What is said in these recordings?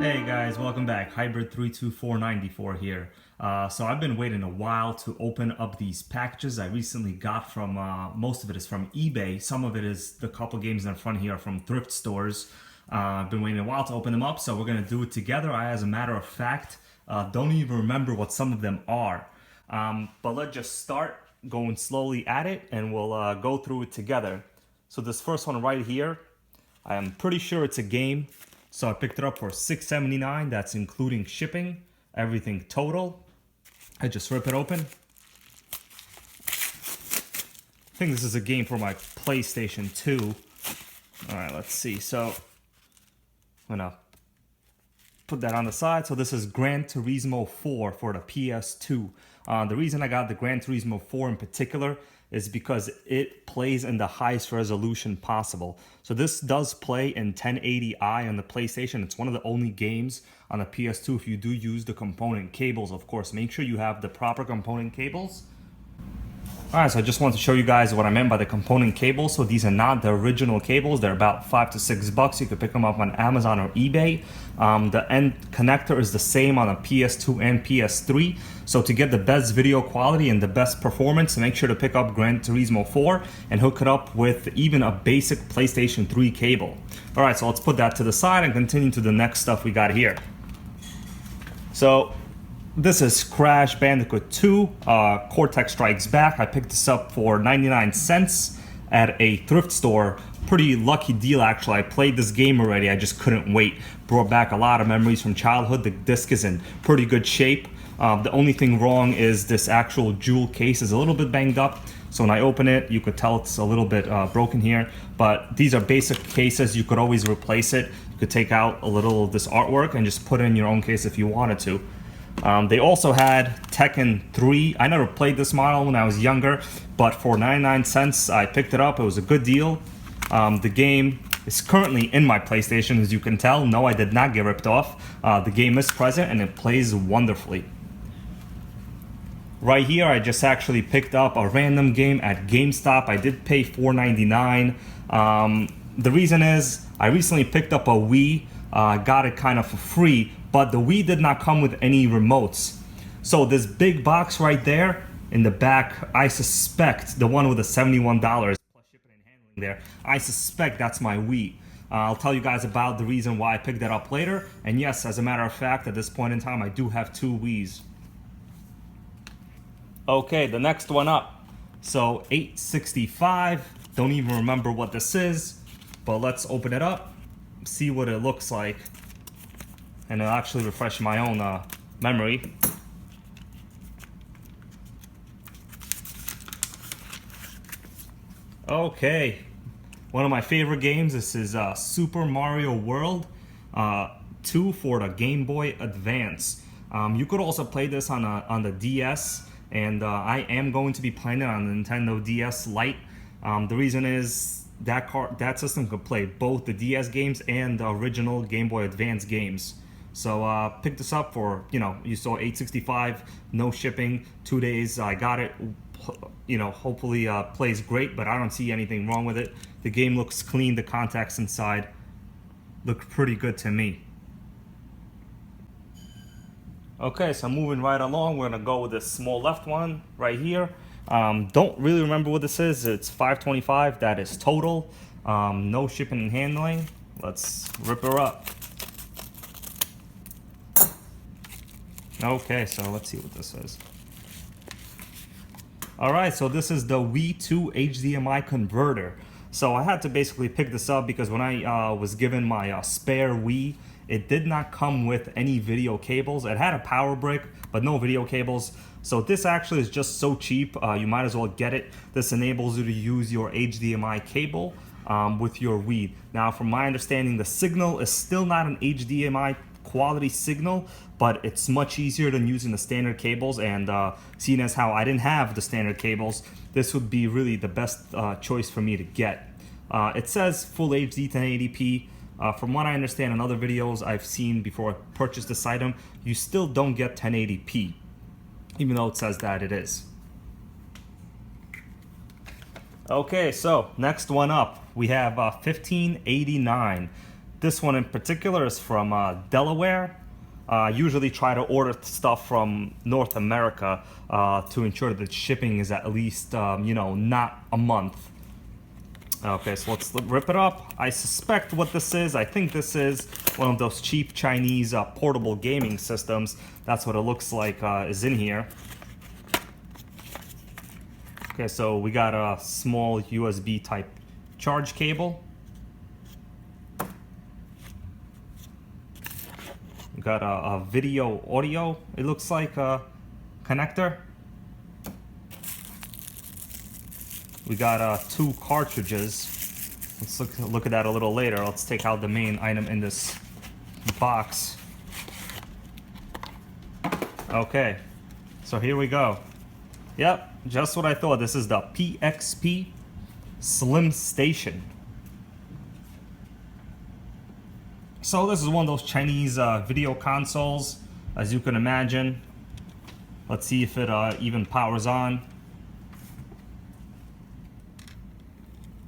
Hey guys, welcome back. Hybrid32494 here. So I've been waiting a while to open up these packages I recently got from, most of it is from eBay. Some of it is the couple games in the front here from thrift stores. I've been waiting a while to open them up, so we're going to do it together. I, as a matter of fact, don't even remember what some of them are. But let's just start going slowly at it and we'll go through it together. So this first one right here, I am pretty sure it's a game. So I picked it up for $6.79. That's including shipping, everything total. I just rip it open. I think this is a game for my PlayStation 2. All right, let's see. So I'm gonna put that on the side. So this is Gran Turismo 4 for the PS2. The reason I got the Gran Turismo 4 in particular is because it plays in the highest resolution possible. So this does play in 1080i on the PlayStation. It's one of the only games on the PS2 if you do use the component cables, of course. Make sure you have the proper component cables. Alright, so I just wanted to show you guys what I meant by the component cables. So these are not the original cables. They're about $5 to $6. You could pick them up on Amazon or eBay. The end connector is the same on a PS2 and PS3. So to get the best video quality and the best performance, make sure to pick up Gran Turismo 4 and hook it up with even a basic PlayStation 3 cable. Alright, so let's put that to the side and continue to the next stuff we got here. So this is Crash Bandicoot 2, Cortex Strikes Back. I picked this up for 99 cents at a thrift store. Pretty lucky deal, actually. I played this game already, I just couldn't wait. Brought back a lot of memories from childhood. The disc is in pretty good shape. The only thing wrong is this actual jewel case is a little bit banged up. So when I open it, you could tell it's a little bit broken here. But these are basic cases. You could always replace it. You could take out a little of this artwork and just put it in your own case if you wanted to. They also had Tekken 3. I never played this model when I was younger, but for 99 cents I picked it up. It was a good deal. The game is currently in my PlayStation, as you can tell. No, I did not get ripped off. The game is present and it plays wonderfully. Right here, I just actually picked up a random game at GameStop. I did pay $4.99. The reason is I recently picked up a Wii. Got it kind of for free, but the Wii did not come with any remotes. So this big box right there in the back, I suspect the one with the $71 plus shipping and handling there, I suspect that's my Wii. I'll tell you guys about the reason why I picked that up later. And yes, as a matter of fact, at this point in time, I do have two Wiis. Okay, the next one up. So $8.65. Don't even remember what this is, but let's open it up, see what it looks like, and it'll actually refresh my own memory. Okay, one of my favorite games. This is Super Mario World 2 for the Game Boy Advance. You could also play this on the DS, and I am going to be playing it on the Nintendo DS Lite. The reason is that system could play both the DS games and the original Game Boy Advance games. So pick this up for, you saw $8.65, no shipping, 2 days. I got it. Hopefully plays great, but I don't see anything wrong with it. The game looks clean. The contacts inside look pretty good to me. Okay, so moving right along, we're gonna go with this small left one right here. Don't really remember what this is. It's $5.25. That is total. No shipping and handling. Let's rip her up. Okay, so let's see what this is. Alright, so this is the Wii 2 HDMI converter. So I had to basically pick this up because when I was given my spare Wii, it did not come with any video cables. It had a power brick, but no video cables. So this actually is just so cheap, you might as well get it. This enables you to use your HDMI cable with your Wii. Now, from my understanding, the signal is still not an HDMI quality signal, but it's much easier than using the standard cables. And seeing as how I didn't have the standard cables, this would be really the best choice for me to get. It says Full HD 1080p. From what I understand in other videos I've seen before I purchased this item, you still don't get 1080p, even though it says that it is. Okay, so next one up, we have $15.89. This one in particular is from Delaware. Usually try to order stuff from North America to ensure that shipping is at least, not a month. Okay, so let's rip it up. I suspect what this is. I think this is one of those cheap Chinese portable gaming systems. That's what it looks like is in here. Okay, so we got a small USB type charge cable. We got a video audio, it looks like a connector. We got 2 cartridges. Let's look at that a little later. Let's take out the main item in this box. Okay, so here we go. Yep, just what I thought. This is the PXP Slim Station. So this is one of those Chinese video consoles, as you can imagine. Let's see if it even powers on.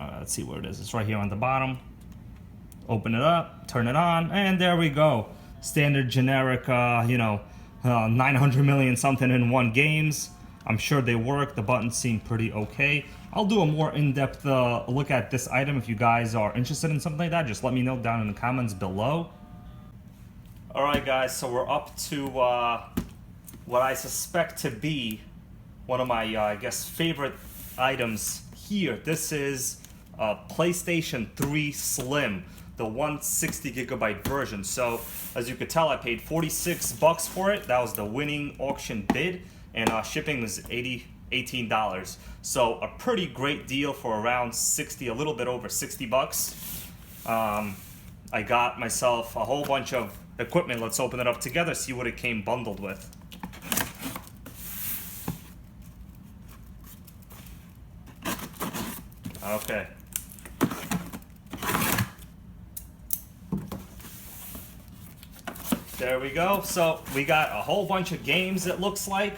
Let's see where it is. It's right here on the bottom. Open it up, turn it on, and there we go. Standard generic, 900 million something in 1 games. I'm sure they work. The buttons seem pretty okay. I'll do a more in-depth look at this item. If you guys are interested in something like that, just let me know down in the comments below. Alright guys, so we're up to what I suspect to be one of my, I guess, favorite items here. This is a PlayStation 3 Slim, the 160 gigabyte version. So as you could tell, I paid 46 bucks for it. That was the winning auction bid, and shipping was $18. So a pretty great deal for around 60, a little bit over 60 bucks. I got myself a whole bunch of equipment. Let's open it up together, see what it came bundled with. Okay. There we go. So we got a whole bunch of games, it looks like.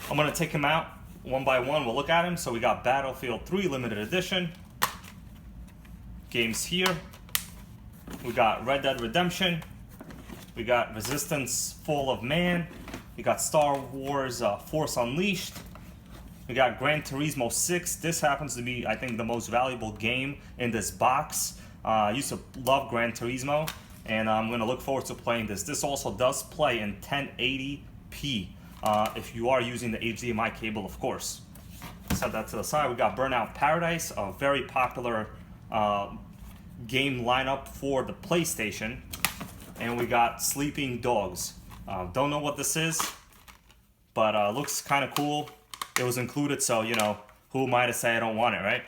I'm gonna take them out one by one. We'll look at them. So we got Battlefield 3 Limited Edition. Games here. We got Red Dead Redemption. We got Resistance Fall of Man. We got Star Wars Force Unleashed. We got Gran Turismo 6. This happens to be, I think, the most valuable game in this box. I used to love Gran Turismo, and I'm going to look forward to playing this. This also does play in 1080p, if you are using the HDMI cable, of course. Set that to the side. We got Burnout Paradise, a very popular game lineup for the PlayStation. And we got Sleeping Dogs. Don't know what this is, but looks kind of cool. It was included, so, who am I to say I don't want it, right?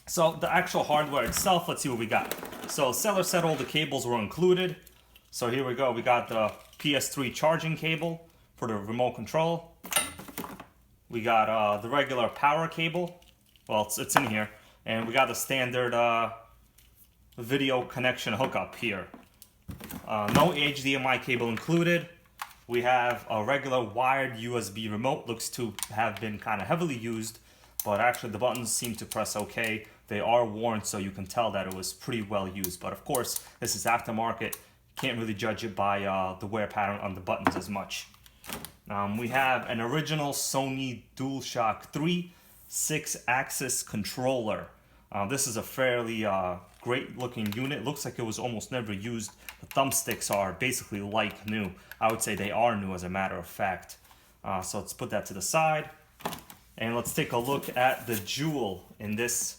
So the actual hardware itself, let's see what we got. So seller said all the cables were included. So here we go. We got the PS3 charging cable for the remote control. We got the regular power cable. Well, it's in here. And we got the standard video connection hookup here. No HDMI cable included. We have a regular wired USB remote. Looks to have been kind of heavily used, but actually the buttons seem to press okay. They are worn, so you can tell that it was pretty well used. But of course, this is aftermarket. Can't really judge it by the wear pattern on the buttons as much. We have an original Sony DualShock 3 6-axis controller. This is a fairly great looking unit. Looks like it was almost never used. The thumbsticks are basically like new. I would say they are new, as a matter of fact. So let's put that to the side. And let's take a look at the jewel in this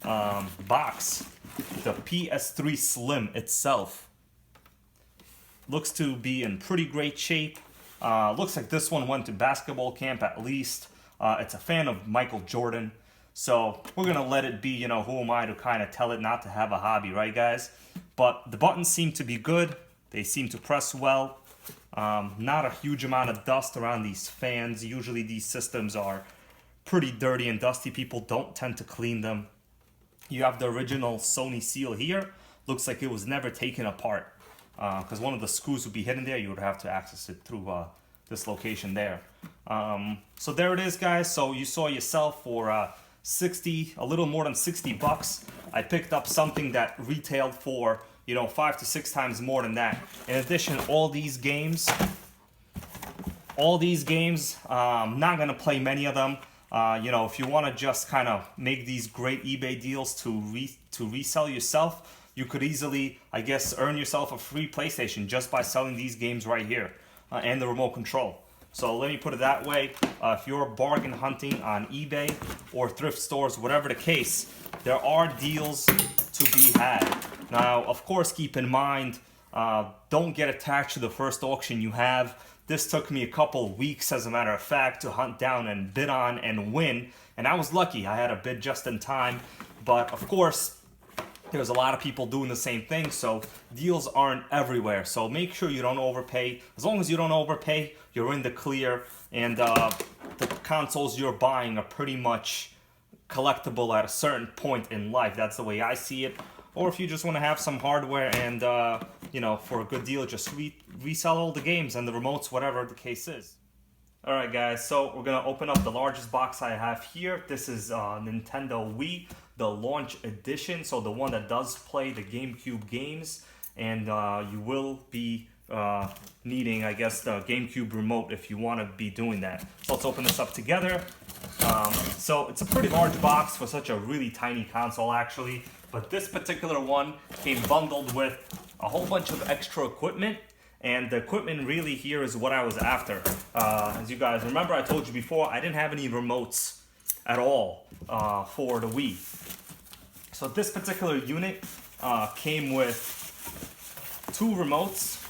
box. The PS3 Slim itself. Looks to be in pretty great shape. Looks like this one went to basketball camp at least. It's a fan of Michael Jordan. So we're going to let it be, who am I to kind of tell it not to have a hobby, right, guys? But the buttons seem to be good. They seem to press well. Not a huge amount of dust around these fans. Usually these systems are pretty dirty and dusty. People don't tend to clean them. You have the original Sony seal here. Looks like it was never taken apart. Because one of the screws would be hidden there. You would have to access it through this location there. So there it is, guys. So you saw yourself for... a little more than 60 bucks. I picked up something that retailed for, you know, 5 to 6 times more than that. In addition, all these games, I'm not gonna play many of them. You know, if you want to just kind of make these great eBay deals to resell yourself, you could easily, I guess, earn yourself a free PlayStation just by selling these games right here and the remote control. So let me put it that way. If you're bargain hunting on eBay or thrift stores, whatever the case, there are deals to be had. Now, of course, keep in mind, don't get attached to the first auction you have. This took me a couple weeks, as a matter of fact, to hunt down and bid on and win. And I was lucky. I had a bid just in time. But of course, there's a lot of people doing the same thing, so deals aren't everywhere. So make sure you don't overpay. As long as you don't overpay, you're in the clear. And the consoles you're buying are pretty much collectible at a certain point in life. That's the way I see it. Or if you just want to have some hardware and, you know, for a good deal, just resell all the games and the remotes, whatever the case is. Alright guys, so we're going to open up the largest box I have here. This is Nintendo Wii, the launch edition, so the one that does play the GameCube games. And you will be needing, I guess, the GameCube remote if you want to be doing that. So let's open this up together. So it's a pretty large box for such a really tiny console actually. But this particular one came bundled with a whole bunch of extra equipment. And the equipment really here is what I was after. As you guys remember, I told you before, I didn't have any remotes at all for the Wii. So this particular unit came with 2 remotes,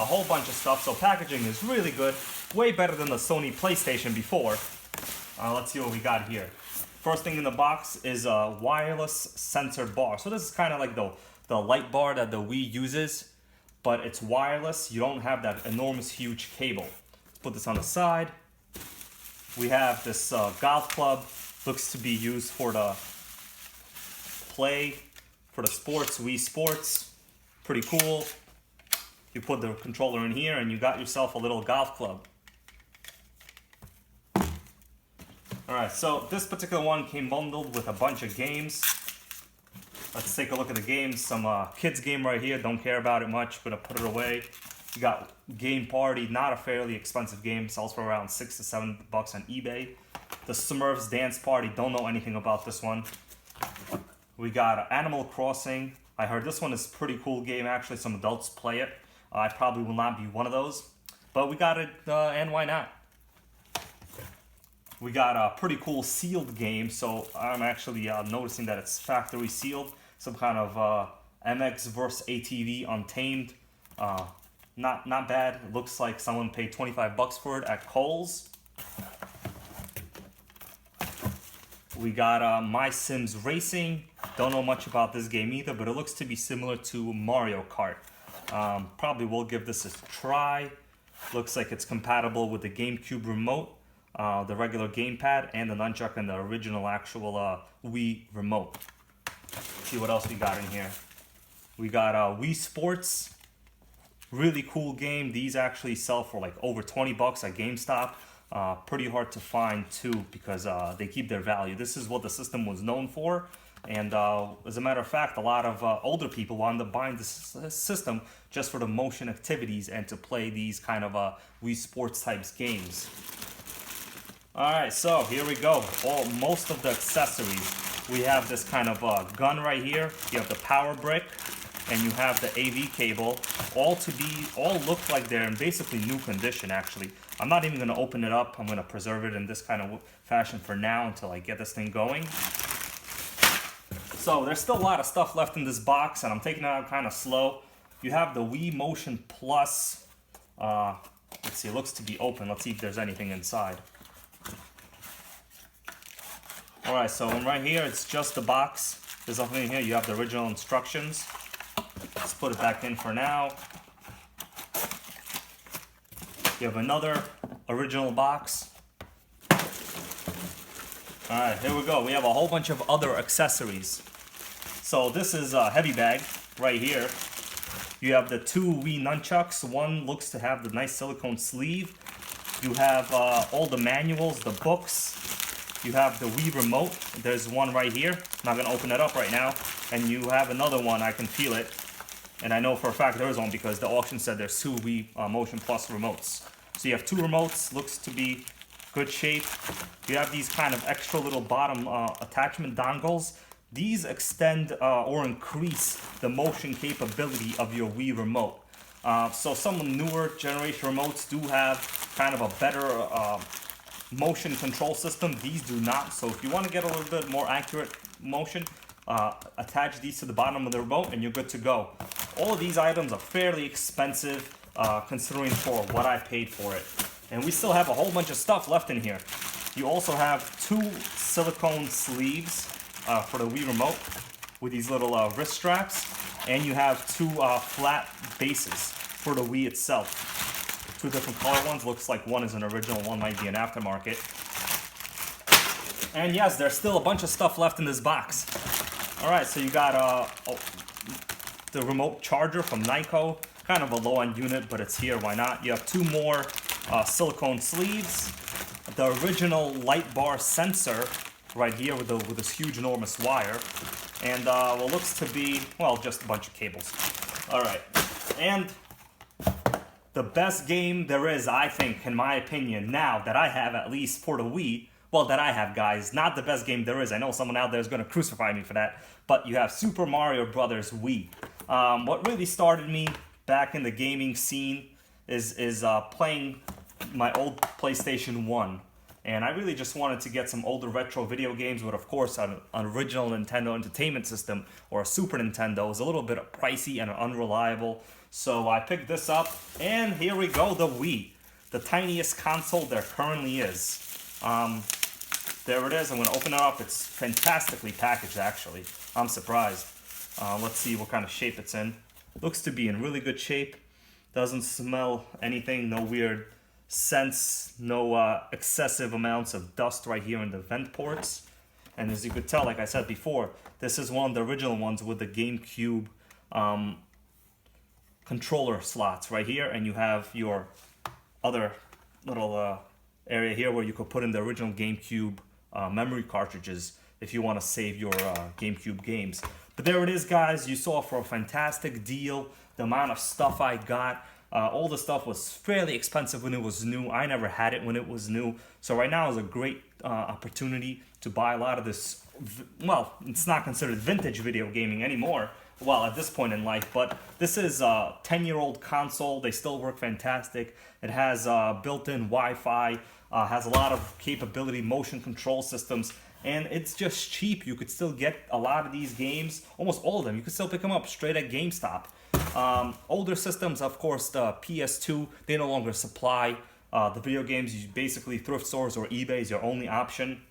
a whole bunch of stuff. So packaging is really good, way better than the Sony PlayStation before. Let's see what we got here. First thing in the box is a wireless sensor bar. So this is kind of like the light bar that the Wii uses, but it's wireless. You don't have that enormous, huge cable. Put this on the side. We have this golf club. Looks to be used for the for the sports, Wii Sports. Pretty cool. You put the controller in here and you got yourself a little golf club. Alright, so this particular one came bundled with a bunch of games. Let's take a look at the games. Some kids game right here, don't care about it much, gonna put it away. You got Game Party, not a fairly expensive game, sells for around $6 to $7 on eBay. The Smurfs Dance Party, don't know anything about this one. We got Animal Crossing. I heard this one is a pretty cool game actually, some adults play it. I probably will not be one of those, but we got it, and why not? We got a pretty cool sealed game, so I'm actually noticing that it's factory sealed. Some kind of MX vs ATV Untamed. Not bad. It looks like someone paid 25 bucks for it at Kohl's. We got My Sims Racing. Don't know much about this game either, but it looks to be similar to Mario Kart. Probably will give this a try. Looks like it's compatible with the GameCube remote, the regular gamepad, and the nunchuck and the original actual Wii remote. Let's see what else we got in here. We got Wii Sports. Really cool game. These actually sell for like over 20 bucks at GameStop. Pretty hard to find too because they keep their value. This is what the system was known for. And as a matter of fact, a lot of older people wound up buying this system just for the motion activities and to play these kind of Wii Sports types games. Alright, so here we go. Most of the accessories. We have this kind of gun right here. You have the power brick, and you have the AV cable. All look like they're in basically new condition actually. I'm not even going to open it up. I'm going to preserve it in this kind of fashion for now until I get this thing going. So there's still a lot of stuff left in this box, and I'm taking it out kind of slow. You have the Wii Motion Plus. Let's see, it looks to be open. Let's see if there's anything inside. Alright, so right here, it's just the box. There's nothing in here. You have the original instructions. Let's put it back in for now. You have another original box. Alright, here we go. We have a whole bunch of other accessories. So this is a heavy bag right here. You have the 2 Wii nunchucks. One looks to have the nice silicone sleeve. You have all the manuals, the books. you have the Wii remote. There's one right here. I'm not gonna open it up right now. And you have another one, I can feel it. And I know for a fact there is one because the auction said there's 2 Wii Motion Plus remotes. So you have 2 remotes, looks to be good shape. You have these kind of extra little bottom attachment dongles. These extend or increase the motion capability of your Wii remote. So some newer generation remotes do have kind of a better motion control system. These do not. So if you want to get a little bit more accurate motion, attach these to the bottom of the remote and you're good to go. All of these items are fairly expensive considering for what I paid for it. And we still have a whole bunch of stuff left in here. You also have 2 silicone sleeves for the Wii remote with these little wrist straps. And you have 2 flat bases for the Wii itself. 2 different color ones. Looks like one is an original, one might be an aftermarket. And yes, there's still a bunch of stuff left in this box. Alright, so you got the remote charger from Nyko. Kind of a low-end unit, but it's here, why not? You have 2 more silicone sleeves. The original light bar sensor right here with this huge, enormous wire. And what looks to be, well, just a bunch of cables. Alright, and the best game there is, I think, in my opinion, now that I have, at least for the Wii, well, that I have, guys, not the best game there is. I know someone out there is going to crucify me for that, but you have Super Mario Brothers Wii. What really started me back in the gaming scene is playing my old PlayStation 1. And I really just wanted to get some older retro video games with, of course, an original Nintendo Entertainment System or a Super Nintendo. It was a little bit pricey and unreliable. So I picked this up, and here we go, the Wii. The tiniest console there currently is. There it is. I'm going to open it up. It's fantastically packaged, actually. I'm surprised. Let's see what kind of shape it's in. Looks to be in really good shape. Doesn't smell anything. No weird scents. No excessive amounts of dust right here in the vent ports. And as you could tell, like I said before, this is one of the original ones with the GameCube controller slots right here. And you have your other little area here where you could put in the original GameCube memory cartridges if you want to save your GameCube games. But there it is, guys. You saw for a fantastic deal the amount of stuff I got. All the stuff was fairly expensive when it was new. I never had it when it was new. So right now is a great opportunity to buy a lot of this. Well, it's not considered vintage video gaming anymore. Well, at this point in life, but this is a 10-year-old console. They still work fantastic. It has built-in Wi-Fi, has a lot of capability, motion control systems, and it's just cheap. You could still get a lot of these games, almost all of them. You could still pick them up straight at GameStop. Older systems, of course, the PS2, they no longer supply the video games. Basically, thrift stores or eBay is your only option.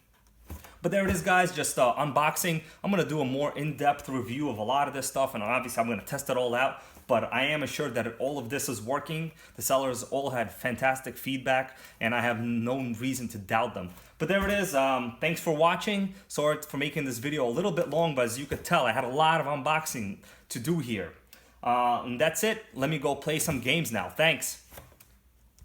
But there it is, guys, just unboxing. I'm going to do a more in-depth review of a lot of this stuff, and obviously I'm going to test it all out. But I am assured that all of this is working. The sellers all had fantastic feedback, and I have no reason to doubt them. But there it is. Thanks for watching. Sorry for making this video a little bit long, but as you could tell, I had a lot of unboxing to do here. And that's it. Let me go play some games now. Thanks.